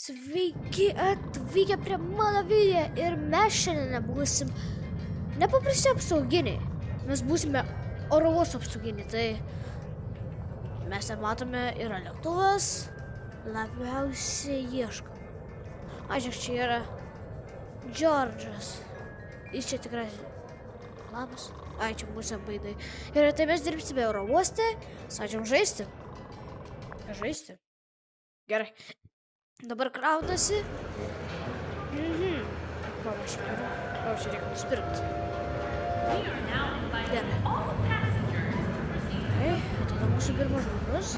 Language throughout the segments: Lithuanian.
Sveiki atvykę prie mano video ir mes šiandien būsim nepaprasti apsauginiai. Mes būsime oro uosto apsauginiai, tai mes ten matome yra lėktuvas, labiausiai ieškome. Aš čia yra Džordžas. Jis čia tikrai labas. Ai, čia mūsų baidai. Ir tai mes dirbsime oro uoste, sadžiam žaisti. Žaisti. Gerai. Dabar kraunasi. Mama šiandien. O, čia reikia nusipirkti. Gerai. Gerai, ateina mūsų pirmas žmogus.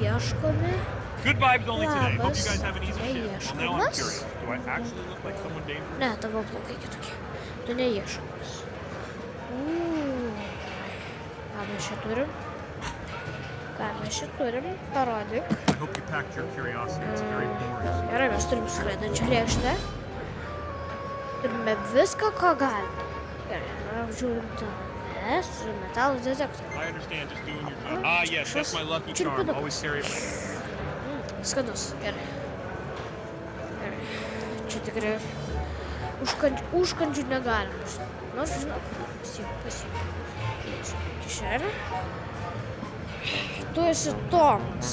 Ieškomi. Good vibes only today. Hope you guys have an easy shift. Neieškomas. Well, now I'm curious. Do I actually look like someone dangerous? Ne, tavo plaukai kitokie. Tu neieškomas. Ką mes čia turim? Parodyk. I hope you packed your curiosity. It's very boring. Gerai, mes turim skraidančią lėkštę. Turime viską, ką galime. Gerai, apžiūrim tavęs su metalo detektoriu. I understand just doing your job. Ah, yes, that's my lucky charm. Always carry it with me. Skanus, gerai. Gerai. Čia tikrai užkandžių negalim. Nors, žinok, pasiim. Įsime kišenę. Tu esi Tomas.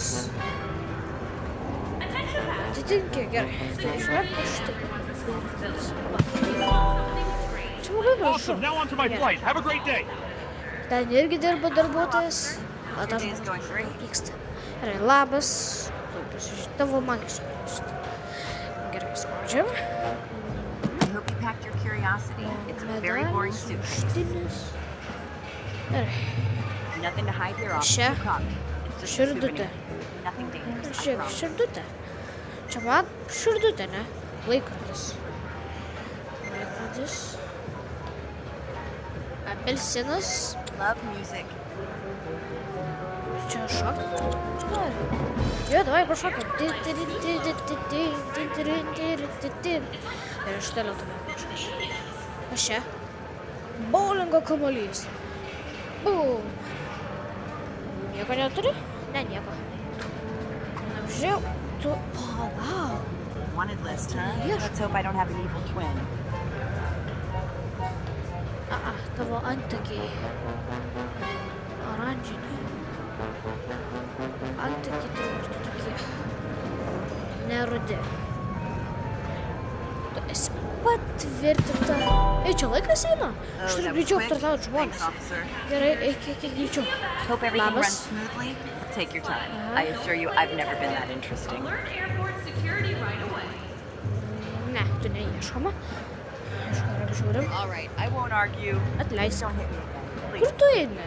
Atitinki, gerai. Tai žinok, aš taip. Čia labai gražu. Awesome. Now on to my flight. Have a great day. Ten irgi dirba darbuotojas. O tas žmogus pyksta. Gerai, labas. Tu pasižiūrėjai, tavo magį suprasti. Gerai, spaudžiam. I hope you packed your curiosity. It's a very boring suitcase. Gerai. Nothing to hide here off. Čia. You copy. It's just a Širdutė. souvenir. Nothing dangerous. I Šiaip, promise. širdutė. Čia man širdutė, ne? Laikrodis. Apelsinas. Love music. Čia šokt. Jo, davai pašokim. Ir iš toliau tave kažkas. Kas čia? Bowlingo kamuolys. Bum. Nieko neturi? Ne, nieko. Apžiūrėjau. Tu... O, wow. Wanted list, huh? Yes. Let's hope I don't have an evil twin. Tavo antakiai. Oranžiniai. Antakiai turbūt tokie. Nerudi. Tu esi patvirtinta. Ei, čia laikas eina? Aš turiu greičiau aptarnauti žmonės. Thanks, officer. Gerai, eik greičiau. Hope everything Labas. runs smoothly. Take your time. I assure you, I've never been that interesting. Alert airport security right away. Ne, tu neieškoma. Iškart apžiūrim. All right, I won't argue. Atleisk. Don't hit me again, Kur please. tu eini?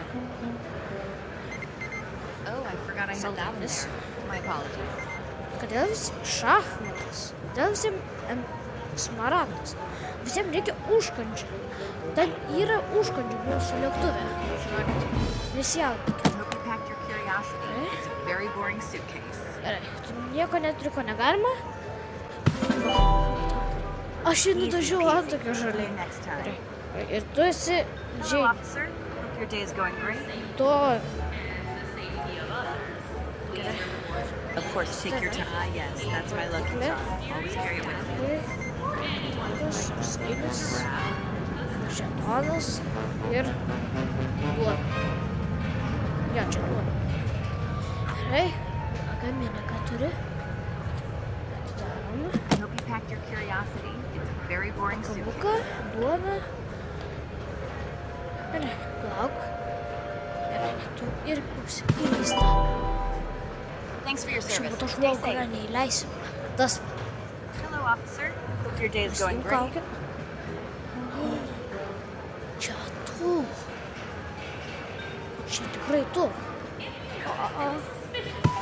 Oh, I forgot I had that one Saldanis. there. My apologies. Kodėl visi šachmatas? Kodėl visiems smaragdas? Visiems reikia užkandžių. Ten yra užkandžių mūsų lėktuve. Žinokit, nesijaudinkit. Hope you packed your curiosity. It's a very boring suitcase. Gerai, tu nieko neturi, ko negalima? Aš jį nudažiau ant tokio žaliai. Next time. Gerai. Ir tu esi Hello, Jane. officer. Hope your day is going great. To... Of course, take your time. Ah, yes, that's my lucky charm. Always carry it with me. Takas, apsainis, šetonas ir duona. Jo, čia duona. Gerai, lagaminą ką turi? Atidarom. I hope you packed your curiosity. It's a very boring Kabuką, suitcase. duona. Gerai, lauk. Gerai, tu irgi būsi įleista. Thanks for your Aš service. būtų Stay žmogų, kurio safe. neįleisim. Tas Hello, officer. Hope your day is going Pasiimk great. kaukę. Čia tu. Čia tikrai tu.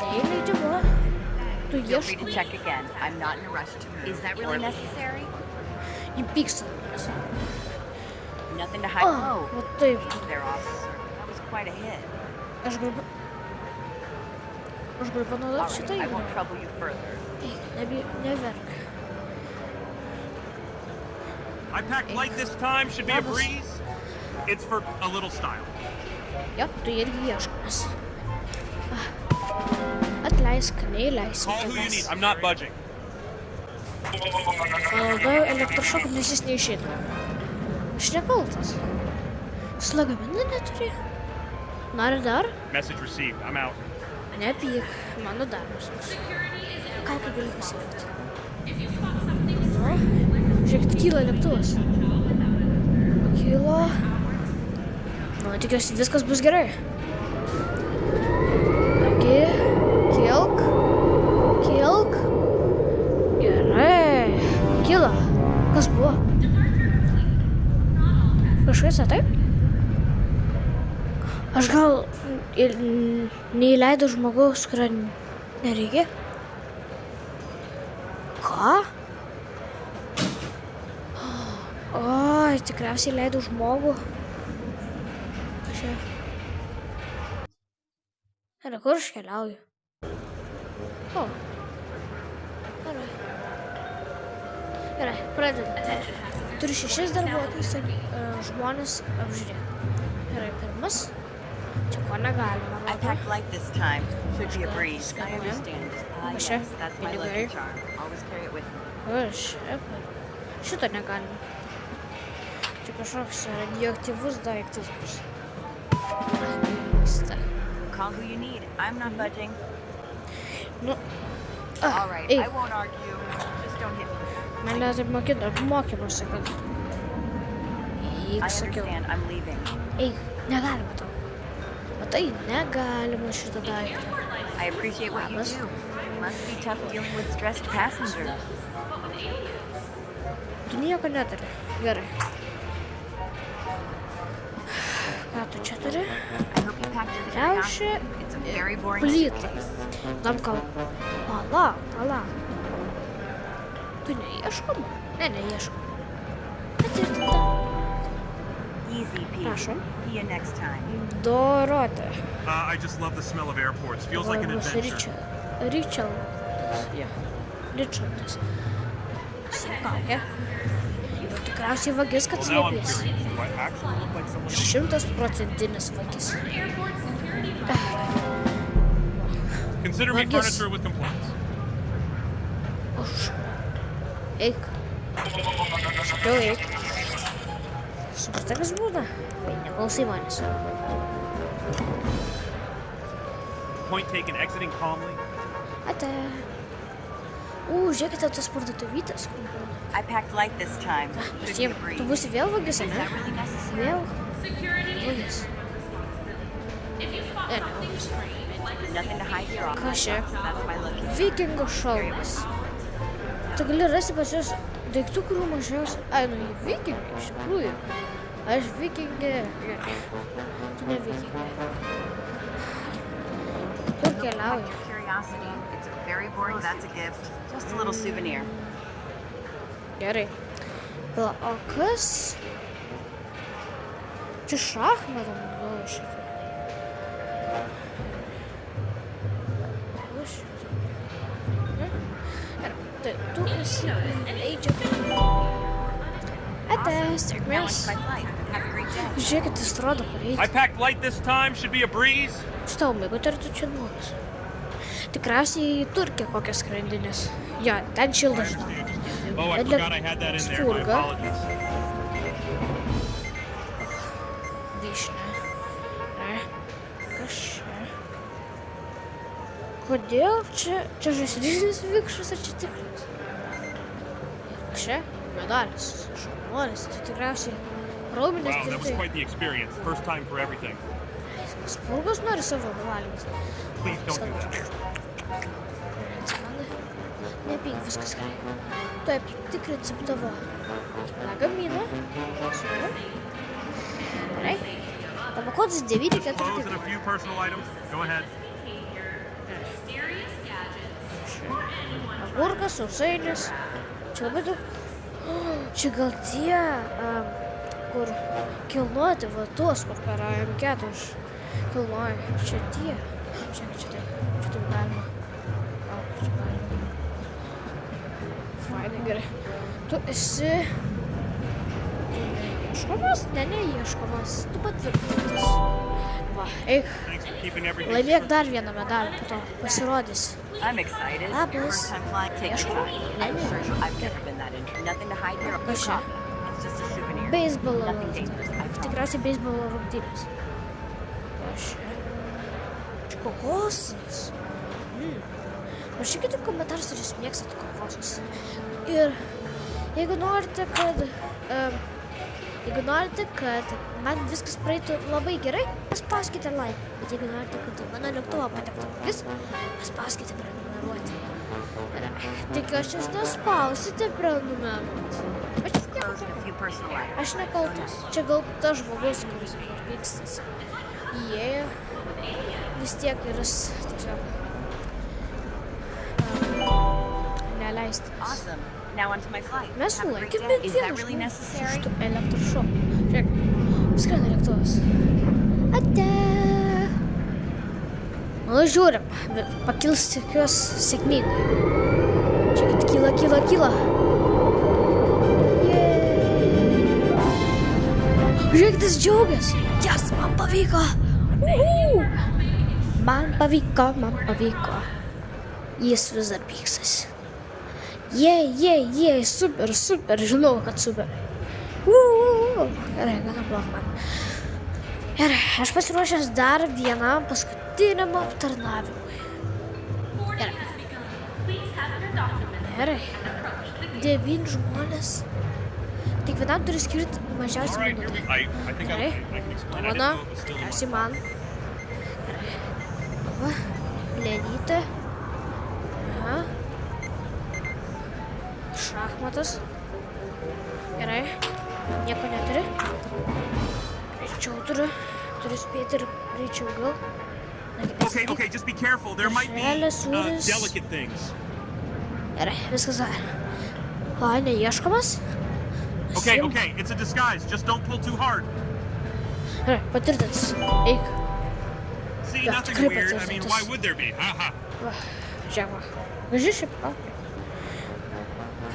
Neįleidžiama. Tu Feel free to ieškai. check again. I'm not in a rush to move. Is that really necessary? Jį pyksta. Nothing to hide. Oh, Va taip. there, officer. That was quite a hit. Aš galiu All panaudoti right, šitą I won't įgūdį. trouble you further. Eik, neverk. I packed light this time. Should be a Labas. breeze. It's for a little style. Jo, tu irgi ieškomas. Atleisk, neįleisim Call who you tavęs. need. I'm not budging. Panaudojau elektrošoką, nes jis neišeina. Aš nekaltas. Jis lagaminą neturi. Nori dar? Message received. I'm out. Nepyk, mano darbas. Kaukę galiu pasilikti. Nu, žiūrėkit, kyla lėktuvas. Pakilo. Nu, tikiuosi, viskas bus gerai. Kągi, kilk. Gerai. Pakilo. Kas buvo? Kažkas, taip? Aš gal ir neįleidau žmogaus, kurio nereikia? Ką? Oi, tikriausiai leidau žmogų. Gerai, kur aš keliauju? O. Gerai, pradedame. Turiu 6 darbuotojus ir žmonės apžiūrėti. Gerai, pirmas. Čia ko negalima. I packed light this time. Should be a breeze. I understand. Yes, Yes, that's my lucky charm. Always carry it with me. Šito negalima. Čia kažkoks radioaktyvus daiktas bus. Call who you need. I'm not budging. Nu. All right, Eik. I won't argue. Just don't hit me. Mane taip mokymuose, kad... I Eik, sakiau. understand. I'm leaving. Eik, negalima tau. Matai, negalima šitą daiktą. I appreciate what you do. Must be tough dealing with stressed passengers. Tu nieko neturi. Gerai. Ką tu čia turi? I hope you packed your Riaušė curiosity. It's a very boring plyta. suitcase. Tam ką... Palauk. Tu neieškom? Ne, neieškom. Patvirtinta. Easy peasy. Prašom. See you next time. Dorotė. I just love the smell of airports. Feels like an Bus adventure. Richardas. Simpaukė. Jau tikriausiai vagis, kad Well, now I'm slėpės. curious. Do I actually look like someone? 100% vagis. Consider me Vagis. furniture with complaints. Už. Eik. Sakiau, eik. Suprasta, kas būna? Neklausai manęs. Point taken. Exiting calmly. Ate. Žiūrėkite tas parduotuvytės. I packed light this time. Should be a Visiems, breeze. tu būsi vėl vagis, Is ne? that really necessary? Vėl Security is vagis. if you spot Ne, something strange, like Nothing to hide here. All Kas čia? That's my lucky charm. Vikingo šalmas. Tu gali rasti pas juos daiktų, kurių mažiausiai... Ai, nu, jie vikingai, iš tikrųjų. Aš vikingė. Tu ne vikingė. Kur keliauji? Your curiosity. It's very boring. That's a gift. Just a little souvenir. Gerai. Pala, o kas? Čia šachmatą naudoju šitą. Tai tu esi leidžiama. Ate, Now sėkmės. it's my flight. Have a great day. Žiūrėkit, jis rodo, kur I eiti. packed light this time. Should be a breeze. Šitau, mėgo, ar tu čia nuogas? Tikriausiai į Turkiją kokias skrendinės. Jo, ten šilda, žinau. Oh, I Ed- forgot I had that in there. My Spurga. apologies. Vyšnia. Ne. Kas čia? Kodėl čia žaislinis vikšras ar čia tikras? Ir čia medalis. Šaunuolis, tai tikriausiai raumenės Wow, that was turi. quite the experience. First time for everything. Spurgos nori savo valgyti. Please don't do that. Nepyk, viskas gerai. Tuoj tikrinsim tavo lagaminą. Gerai. Tavo kodas Just clothes and 949. a few personal items. Go ahead. mysterious gadgets. Agurkas, sausainis. Čia labai daug. Čia gal tie, kur kilnuoti, va tuos, kur per M4 kilnuoja. Čia tie. Žiūrėk, čia taip galima. Čia galima. Fainai, gerai. Tu esi... Tu neieškomas? Ne, neieškomas. Tu patvirtintas. Va, eik. Thanks for keeping everything Laimėk straight. dar vieną medalį, po to pasirodys. I'm excited. Labas. First time flying. Take your time. I'm sure I've never been that into. Nothing to hide here. A Kas čia? copy. It's just a souvenir. Beisbolo Nothing dangerous, I promise. Tikriausiai beisbolo rungtynės. Aš čia kokosas. Rašykite komentarus, ar jūs mėgstate kokosus. Ir jeigu norite, kad man viskas praeitų labai gerai, paspauskite like. Bet jeigu norite, kad į mano lėktuvą patektų akis, paspauskite prenumeruoti. Tikiuosi, jūs nespausite prenumeruoti. Close and a few personal items. Aš nekaltas. Čia gal tas žmogus, kuris vykstasi. Įėjo. Vis tiek ir jis tiesiog neleisti. Awesome. Now onto my flight. Mes Have a great sulaikėme day. Is vieną that really žmogų necessary? su elektrošoku. Žiūrėk, skrenda lėktuvas. Ate. Nu, žiūrim. Pakils tikiuos sėkmingai. Žiūrėkit, kyla. Žiūrėk, tas džiaugias. Jas, man pavyko. Man pavyko. Jis vis dar pyksasi. Jei, super, žinau, kad super. Gerai, gana blog man. Gerai, aš pasiruošęs dar vienam paskutiniam aptarnavimui. Gerai. 9 žmonės. Kiekvienam turi skirti All mažiausiai right, here minutę. we. I think Gerai. I can explain. I didn't Dovana, know it was still in my tikriausiai man. Gerai. Va, lėlytė. Aha. Šachmatas. Gerai. Nieko neturi. Greičiau turiu spėti ir greičiau gal. Okay, just be careful. There might be sūris. delicate things. Gerai, viskas dar. O, neieškomas? Okay, it's a disguise. Just don't pull too hard. Gerai, patvirtins. Eik. See, Yeah, nothing tikrai weird. I mean, patvirtintas. why would there be? Haha. Va, žiūrėk, va. Graži šipka.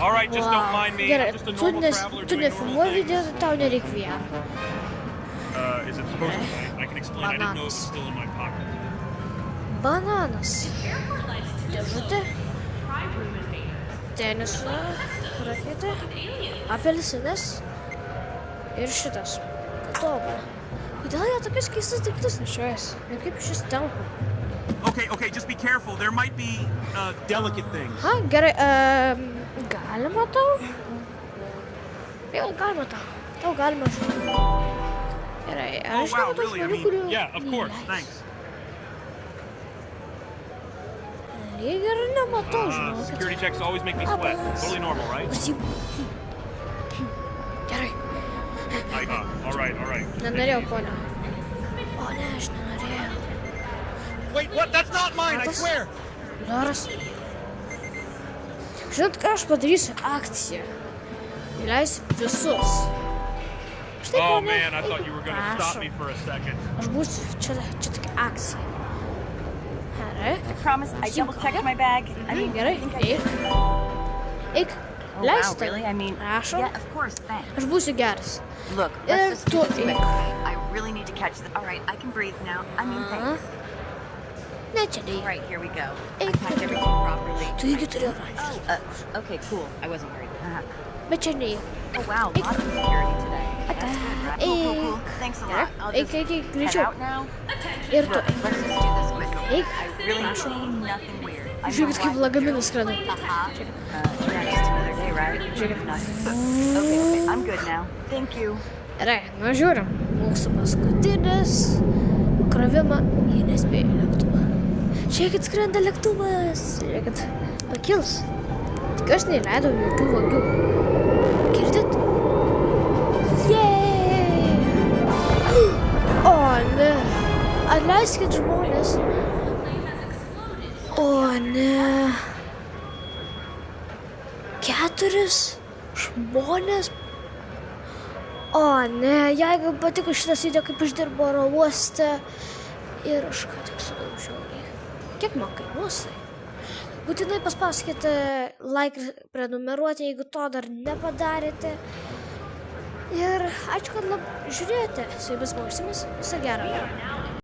All right, just don't mind me. Gerai, I'm just a normal traveler tu doing normal nefilmuoji things. video, tau nereik VR. Is it supposed to be? I can explain. I didn't know it was Bananas. still in my pocket. Bananas. Dėžutė. Teniso raketė. Apelsinas. Ir šitas. Tobulą. Kodėl jie tokius keistus daiktus nešiojas? Ir kaip šis telpa? Okay, just be careful. There might be delicate things. Ha, gerai, galima tau? Jo, galima tau. Tau galima žinoti. Gerai, Oh aš wow, žinau tų really? I žmonių, mean, kurių yeah, of course. neįleis. Thanks. Lyg ir nematau, žinau. Security checks always make me sweat. Totally normal, right? Gerai, All right. nenorėjau, ponia. O ne, aš nenorėjau. Wait, what? That's not mine, I Matas? swear. Doras. Žinot, ką aš padarysiu? Akciją. Įleisiu visus. Štai, Oh ponia, man, I eik, thought you were gonna stop prašom. me for a second. Aš būsiu, čia tokia akcija. Gerai. I promise I double checked my bag. I mean, Gerai, I think I eik. did. Eik, Oh, wow, leisti. really? I mean, Prašom. yeah, of course, thanks. Aš būsiu geras. Look, Eh, let's just do this tu- quick. I really need to catch the. All right, I can breathe now. I mean, thanks. Ne, čia All neik. right, here we go. I Eh, packed everything properly. Tu irgi turi oranžinės. Okay, cool. I wasn't worried. Bet čia neik. Oh wow, lots of security today. Ate. Cool. Thanks a lot. I'll Eik, just eik, head greičiau. out now. Ir tu. Look, let's just do this quick. Eik. I really see nothing weird. I know Žiūrėkit, kaip why- lagaminas skrenda. Yeah, just another day, right? Žiūrėkit. Nice. Okay, I'm good now. Thank you. Gerai, nu žiūrim. Mūsų paskutinis krovimą į nespėjų lėktuvą. Žiūrėkit, skrenda lėktuvas. Žiūrėkit, pakils. Tikiuosi neįleidau jokių vagių. Girdit? Jei! O ne. Atleiskit žmonės. O ne. 4 žmonės. O ne, jeigu patiko šitas video, kaip išdirbo oro uoste ir aš ką tik sudaužiau jį. Kiek man kainuos tai? Būtinai paspauskite like ir prenumeruoti, jeigu to dar nepadarėte. Ir ačiū, kad žiūrėjote. Su jumis Maksimas. Viso gero.